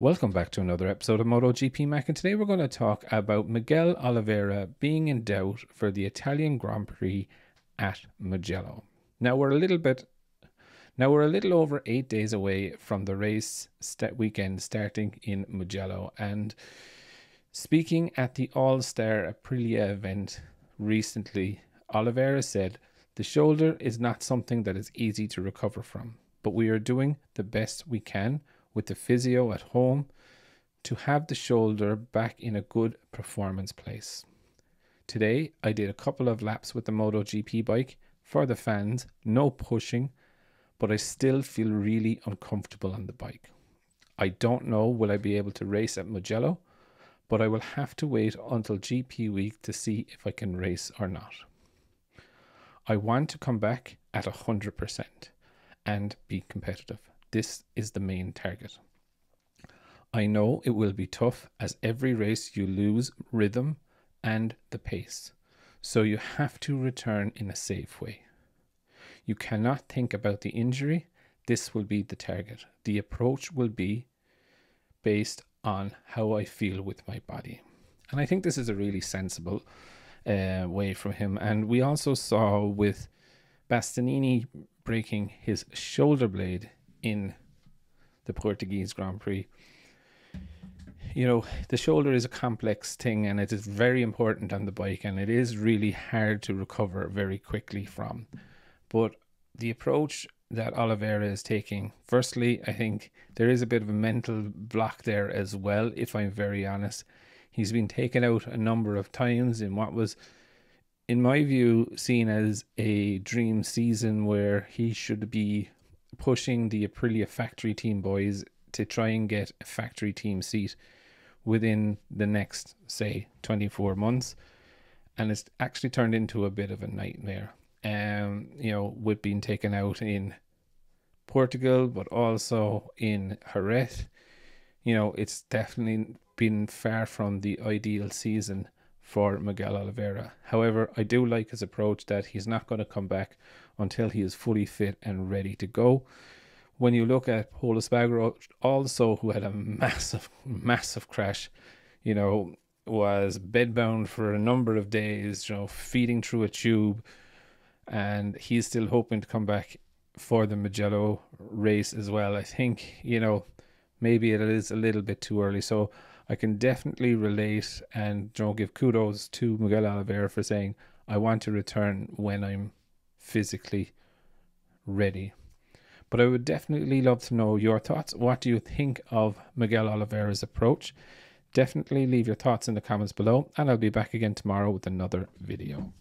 Welcome back to another episode of Motogp Mac, and today we're going to talk about Miguel Oliveira being in doubt for the Italian Grand Prix at Mugello. Now we're a little over 8 days away from the race weekend starting in Mugello, and speaking at the All-Star Aprilia event recently, Oliveira said, "The shoulder is not something that is easy to recover from, but we are doing the best we can with the physio at home to have the shoulder back in a good performance place. Today, I did a couple of laps with the MotoGP bike for the fans, no pushing, but I still feel really uncomfortable on the bike. I don't know will I be able to race at Mugello, but I will have to wait until GP week to see if I can race or not. I want to come back at 100% and be competitive. This is the main target. I know it will be tough as every race you lose rhythm and the pace, so you have to return in a safe way. You cannot think about the injury. This will be the target. The approach will be based on how I feel with my body." And I think this is a really sensible way from him. And we also saw with Bastianini breaking his shoulder blade in the Portuguese Grand Prix. You know, the shoulder is a complex thing and it is very important on the bike, and it is really hard to recover very quickly from. But the approach that Oliveira is taking, firstly, I think there is a bit of a mental block there as well, if I'm very honest. He's been taken out a number of times in what was, in my view, seen as a dream season where he should be pushing the Aprilia factory team boys to try and get a factory team seat within the next, say, 24 months. And it's actually turned into a bit of a nightmare. With being taken out in Portugal, but also in Jerez. It's definitely been far from the ideal season for Miguel Oliveira. However, I do like his approach that he's not going to come back until he is fully fit and ready to go. When you look at Pol Espargaro also, who had a massive crash, was bedbound for a number of days, feeding through a tube, and he's still hoping to come back for the Mugello race as well. I think, maybe it is a little bit too early. So I can definitely relate and give kudos to Miguel Oliveira for saying, I want to return when I'm physically ready. But I would definitely love to know your thoughts. What do you think of Miguel Oliveira's approach? Definitely leave your thoughts in the comments below, and I'll be back again tomorrow with another video.